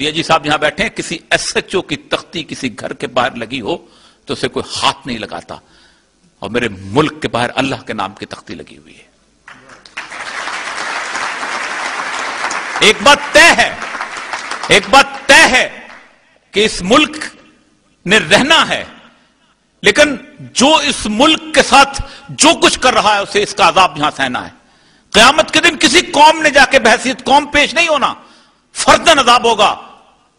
D G صاحب یہاں بیٹھے ہیں, کسی ایس ایچ او کی تختی کسی گھر کے باہر لگی ہو تو اسے کوئی ہاتھ نہیں لگاتا, اور میرے ملک کے باہر اللہ کے نام کی تختی لگی ہوئی ہے. ایک بات طے ہے کہ اس ملک نے رہنا ہے, لیکن جو اس ملک کے ساتھ جو کچھ کر رہا ہے اسے اس کا عذاب یہاں سہنا ہے. قیامت کے دن کسی قوم نے جا کے بحیثیت قوم پیش نہیں ہونا, فرداً عذاب ہوگا,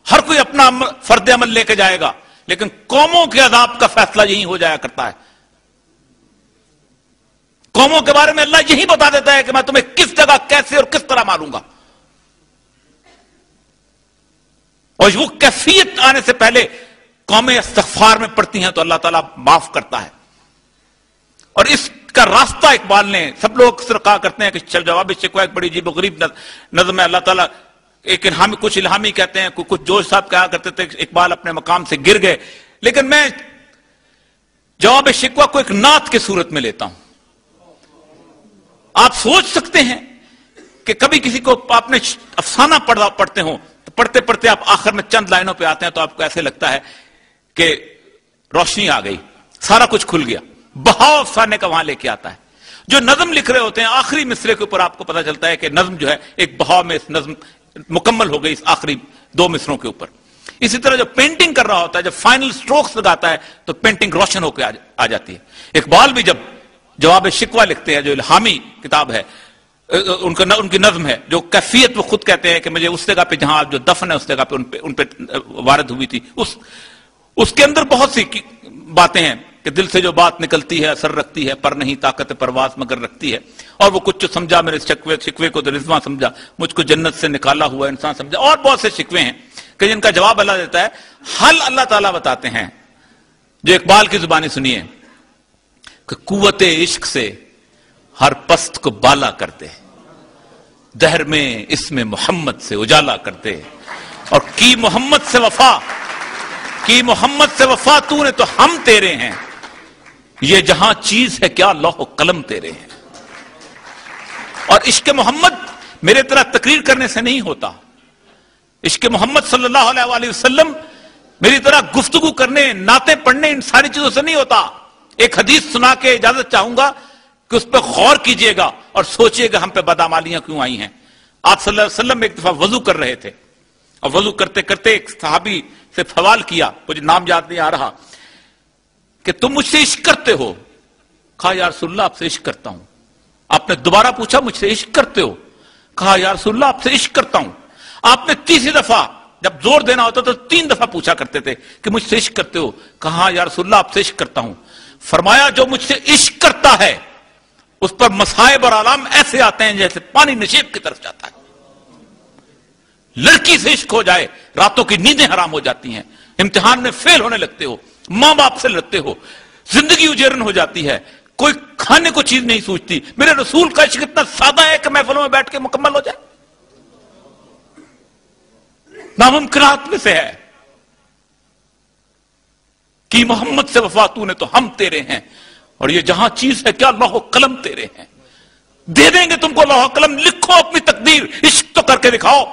ہر کوئی اپنا فرد عمل لے کے جائے گا, لیکن قوموں کے عذاب کا فیصلہ یہی ہو جایا کرتا ہے. قوموں کے بارے میں اللہ یہی بتا دیتا ہے کہ میں تمہیں کس جگہ کیسے اور کس طرح ماروں گا, اور وہ کیفیت آنے سے پہلے قومیں استغفار میں پڑتی ہیں تو اللہ تعالیٰ معاف کرتا ہے. اور اس کا راستہ اقبال نے, سب لوگ اکثر کہا کرتے ہیں کہ جواب شکوہ ایک بڑی عجیب و غریب نظم ہے, اللہ تعالیٰ ایک کچھ الہامی کہتے ہیں, کچھ جوش صاحب کہا کرتے تھے اقبال اپنے مقام سے گر گئے, لیکن میں جواب شکوہ کو ایک نعت کی صورت میں لیتا ہوں. آپ سوچ سکتے ہیں کہ کبھی کسی کو آپ نے افسانہ پڑھتے ہوں, پڑھتے پڑھتے آپ آخر میں چند لائنوں پہ آتے ہیں تو آپ کو ایسے لگتا ہے کہ روشنی آ گئی, سارا کچھ کھل گیا, بہاؤ افسانے کا وہاں لے کے آتا ہے. جو نظم لکھ رہے ہوتے ہیں آخری مصرے کے اوپر آپ کو پتا چلتا ہے کہ نظم جو ہے ایک بہاؤ میں اس نظم مکمل ہو گئی اس آخری 2 مصروں کے اوپر. اسی طرح جو پینٹنگ کر رہا ہوتا ہے, جب فائنل سٹروکس لگاتا ہے تو پینٹنگ روشن ہو کے آ جاتی ہے. اقبال بھی جب جواب شکوہ لکھتے ہیں, جو الہامی کتاب ہے, ان کی نظم ہے, جو کیفیت وہ خود کہتے ہیں کہ مجھے اس جگہ پہ جہاں جو دفن ہے اس جگہ پہ ان پہ وارد ہوئی تھی, اس کے اندر بہت سی باتیں ہیں کہ دل سے جو بات نکلتی ہے اثر رکھتی ہے, پر نہیں طاقت پرواز مگر رکھتی ہے, اور وہ کچھ سمجھا میرے شکوے کو تو رضواں سمجھا, مجھ کو جنت سے نکالا ہوا انسان سمجھا, اور بہت سے شکوے ہیں کہ جن کا جواب اللہ دیتا ہے. حل اللہ تعالیٰ بتاتے ہیں, جو اقبال کی زبانی سنیے کہ قوت عشق سے ہر پست کو بالا کرتے, دہر میں اسم محمد سے اجالا کرتے, اور کی محمد سے وفا تو نے تو ہم تیرے ہیں, یہ جہاں چیز ہے کیا لوح و قلم تیرے ہیں. اور عشق محمد میرے طرح تقریر کرنے سے نہیں ہوتا, عشق محمد صلی اللہ علیہ وآلہ وسلم میری طرح گفتگو کرنے, نعتیں پڑھنے, ان ساری چیزوں سے نہیں ہوتا. ایک حدیث سنا کے اجازت چاہوں گا کہ اس پہ غور کیجئے گا اور سوچئے گا ہم پہ بدعمالیاں کیوں آئی ہیں. آپ صلی اللہ علیہ وسلم ایک دفعہ وضو کر رہے تھے, اور وضو کرتے کرتے ایک صحابی سے سوال کیا, مجھے نام یاد نہیں آ رہا, کہ تم مجھ سے عشق کرتے ہو؟ کہا یا رسول اللہ آپ سے عشق کرتا ہوں. آپ نے دوبارہ پوچھا مجھ سے عشق کرتے ہو؟ کہا یا رسول اللہ آپ سے عشق کرتا ہوں. آپ نے تیسری دفعہ جب زور دینا ہوتا تو 3 دفعہ پوچھا کرتے تھے کہ مجھ سے عشق کرتے ہو؟ کہا یا رسول اللہ آپ سے عشق کرتا ہوں. فرمایا جو مجھ سے عشق کرتا ہے اس پر مصائب اور آلام ایسے آتے ہیں جیسے پانی نشیب کی طرف جاتا ہے. لڑکی سے عشق ہو جائے راتوں کی نیندیں حرام ہو جاتی ہیں, امتحان میں فیل ہونے لگتے ہو, ماں باپ سے لڑتے ہو, زندگی اجیرن ہو جاتی ہے, کوئی کھانے کو چیز نہیں سوچتی. میرے رسول کا عشق اتنا سادہ ہے کہ محفلوں میں بیٹھ کے مکمل ہو جائے, ناممکنات میں سے ہے. کہ محمد سے وفا تو نے تو ہم تیرے ہیں, اور یہ جہاں چیز ہے کیا لوح و قلم تیرے ہیں. دے دیں گے تم کو لوح و قلم, لکھو اپنی تقدیر, عشق تو کر کے دکھاؤ.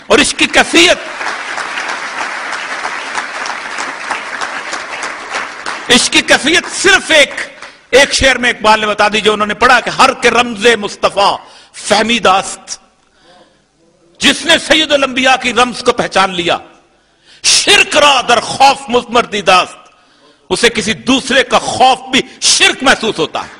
اور اس کی کیفیت, اس کی کیفیت صرف ایک شعر میں اقبال نے بتا دی جو انہوں نے پڑھا کہ ہر کے رمز مصطفیٰ فہمی داست, جس نے سید الانبیاء کی رمز کو پہچان لیا, شرک را در خوف مردی داست, اسے کسی دوسرے کا خوف بھی شرک محسوس ہوتا ہے.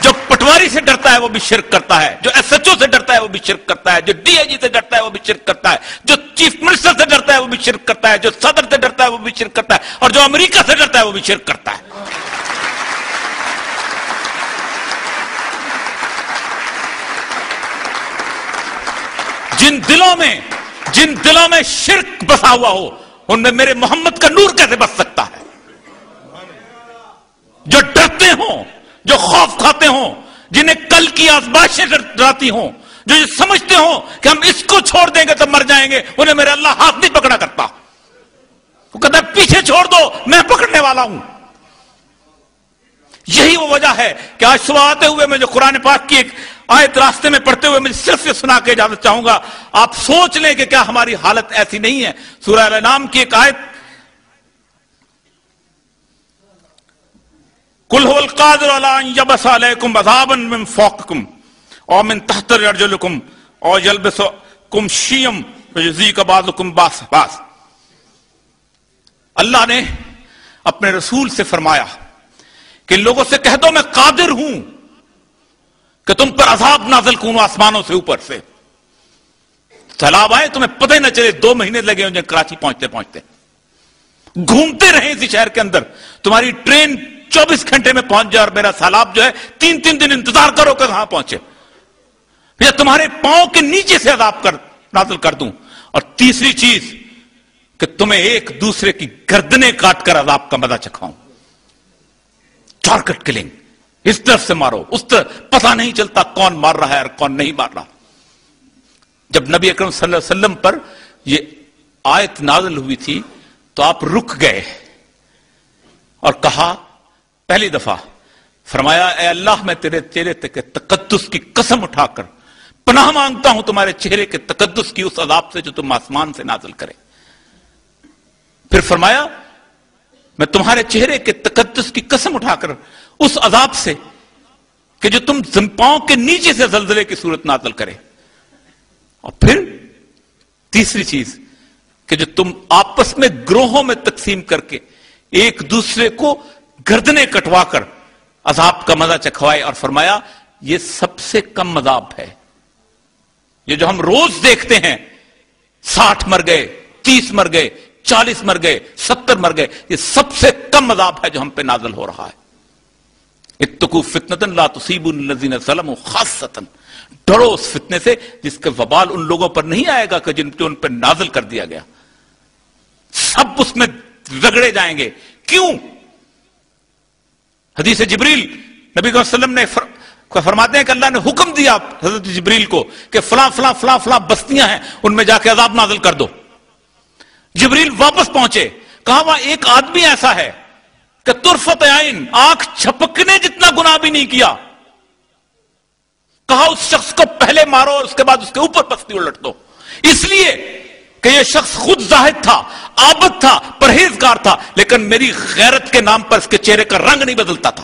جو پٹواری سے ڈرتا ہے وہ بھی شرک کرتا ہے, جو ایس ایچ او سے ڈرتا ہے وہ بھی شرک کرتا ہے, جو ڈی آئی جی سے ڈرتا ہے وہ بھی شرک کرتا ہے, جو چیف منسٹر سے ڈرتا ہے وہ بھی شرک کرتا ہے, جو صدر سے ڈرتا ہے وہ بھی شرک کرتا ہے, اور جو امریکہ سے ڈرتا ہے وہ بھی شرک کرتا ہے. جن دلوں میں شرک بسا ہوا ہو ان میں میرے محمد کا نور کیسے بس سکتا ہے؟ جو ڈرتے ہوں, جو خوف کھاتے ہوں, جنہیں کل کی آزمائشیں ڈراتی ہوں, جو یہ سمجھتے ہوں کہ ہم اس کو چھوڑ دیں گے تو مر جائیں گے, انہیں میرے اللہ ہاتھ نہیں پکڑا کرتا. وہ کہتا ہے پیچھے چھوڑ دو میں پکڑنے والا ہوں. یہی وہ وجہ ہے کہ آج صبح آتے ہوئے میں جو قرآن پاک کی ایک آیت راستے میں پڑھتے ہوئے میں صرف یہ سنا کے اجازت چاہوں گا. آپ سوچ لیں کہ کیا ہماری حالت ایسی نہیں ہے. سورہ الانعام کی ایک آیت، قل هو القادر على ان يبعث عليكم عذابا من فوقكم او من تحت ارجلكم او يلبسكم شيعا ويذيق بعضكم بعضا. اللہ نے اپنے رسول سے فرمایا کہ لوگوں سے کہہ دو میں قادر ہوں کہ تم پر عذاب نازل کروں آسمانوں سے اوپر سے. سیلاب آئے تمہیں پتہ ہی نہ چلے، 2 مہینے لگے ہوں کراچی پہنچتے پہنچتے، گھومتے رہے اسی شہر کے اندر، تمہاری ٹرین 24 گھنٹے میں پہنچ جائے اور میرا سیلاب جو ہے 3 دن انتظار کرو کہ کہاں پہنچے. یا تمہارے پاؤں کے نیچے سے عذاب نازل کر دوں. اور تیسری چیز کہ تمہیں ایک دوسرے کی گردنیں کاٹ کر عذاب کا مزہ چکھاؤں. ٹارگٹ کلنگ، اس طرف سے مارو اس طرف، پتہ نہیں چلتا کون مار رہا ہے اور کون نہیں مار رہا. جب نبی اکرم صلی اللہ علیہ وسلم پر یہ آیت نازل ہوئی تھی تو آپ رک گئے اور کہا، پہلی دفعہ فرمایا اے اللہ میں تیرے چہرے کے تقدس کی قسم اٹھا کر پناہ مانگتا ہوں تمہارے چہرے کے تقدس کی اس عذاب سے جو تم آسمان سے نازل کرے. پھر فرمایا میں تمہارے چہرے کے تقدس کی قسم اٹھا کر اس عذاب سے کہ جو تم پاؤں کے نیچے سے زلزلے کی صورت نازل کرے. اور پھر تیسری چیز کہ جو تم آپس میں گروہوں میں تقسیم کر کے ایک دوسرے کو گردنیں کٹوا کر عذاب کا مزہ چکھوائے. اور فرمایا یہ سب سے کم عذاب ہے. یہ جو ہم روز دیکھتے ہیں 60 مر گئے، 30 مر گئے، 40 مر گئے، 70 مر گئے، یہ سب سے کم عذاب ہے جو ہم پہ نازل ہو رہا ہے. اتقوا فتنة لا تصيبن الذين ظلموا خاصة، ڈرو اس فتنے سے جس کا وبال ان لوگوں پر نہیں آئے گا کہ جن پہ ان پر نازل کر دیا گیا. سب اس میں رگڑے جائیں گے. کیوں؟ حدیث جبریل نبی صلی اللہ علیہ وسلم نے فرماتے ہیں کہ اللہ نے حکم دیا حضرت جبریل کو کہ فلاں فلاں فلاں فلاں بستیاں ہیں ان میں جا کے عذاب نازل کر دو. جبریل واپس پہنچے، کہا وہاں ایک آدمی ایسا ہے کہ طرفت عین، آنکھ جھپکنے جتنا گناہ بھی نہیں کیا. کہا اس شخص کو پہلے مارو اور اس کے بعد اس کے اوپر بستی الٹ دو. اس لیے کہ یہ شخص خود زاہد تھا، عابد تھا، پرہیزگار تھا، لیکن میری غیرت کے نام پر اس کے چہرے کا رنگ نہیں بدلتا تھا.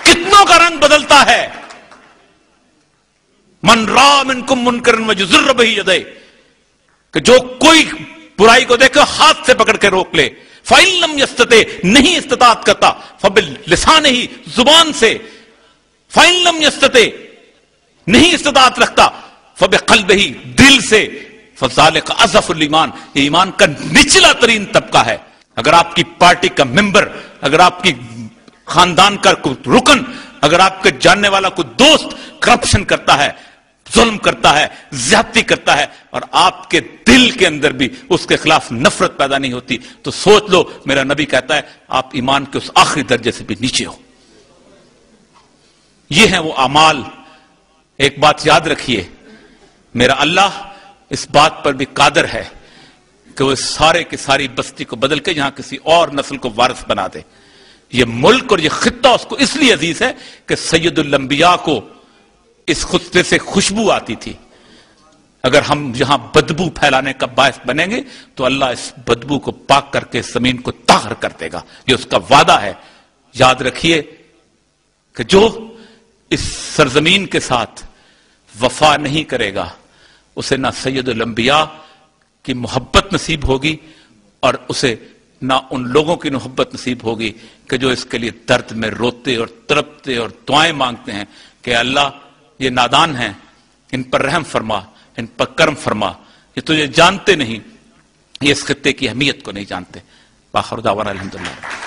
کتنوں کا رنگ بدلتا ہے. من را منکم منکرا فلیغیرہ بہ یدیہ، کہ جو کوئی برائی کو دیکھے ہاتھ سے پکڑ کے روک لے. فَإِن لَمْ يَسْتَطِعْ، نہیں استطاعت کرتا، فَبِلِّسَانِهِ، زبان سے. فَإِن لَمْ يَسْتَطِعْ، نہیں استطاعت رکھتا، فَبِقَلْبِهِ، دل سے. فَذَلِكَ أَضْعَفُ الْإِيمَانِ، یہ ایمان کا نچلا ترین طبقہ ہے. اگر آپ کی پارٹی کا ممبر، اگر آپ کی خاندان کا کوئی رکن، اگر آپ کے جاننے والا کوئی دوست کرپشن کرتا ہے، ظلم کرتا ہے، زیادتی کرتا ہے، اور آپ کے دل کے اندر بھی اس کے خلاف نفرت پیدا نہیں ہوتی، تو سوچ لو میرا نبی کہتا ہے آپ ایمان کے اس آخری درجے سے بھی نیچے ہو. یہ ہیں وہ اعمال. ایک بات یاد رکھیے، میرا اللہ اس بات پر بھی قادر ہے کہ وہ سارے کی ساری بستی کو بدل کے یہاں کسی اور نسل کو وارث بنا دے. یہ ملک اور یہ خطہ اس کو اس لیے عزیز ہے کہ سید الانبیاء کو اس خطے سے خوشبو آتی تھی. اگر ہم یہاں بدبو پھیلانے کا باعث بنیں گے تو اللہ اس بدبو کو پاک کر کے زمین کو طاہر کر دے گا. یہ اس کا وعدہ ہے. یاد رکھیے کہ جو اس سرزمین کے ساتھ وفا نہیں کرے گا اسے نہ سید الانبیاء کی محبت نصیب ہوگی اور اسے نہ ان لوگوں کی محبت نصیب ہوگی کہ جو اس کے لیے درد میں روتے اور تڑپتے اور دعائیں مانگتے ہیں کہ اللہ یہ نادان ہیں، ان پر رحم فرما، ان پر کرم فرما، یہ تجھے جانتے نہیں، یہ اس خطے کی اہمیت کو نہیں جانتے. باخر دعوانا الحمدللہ.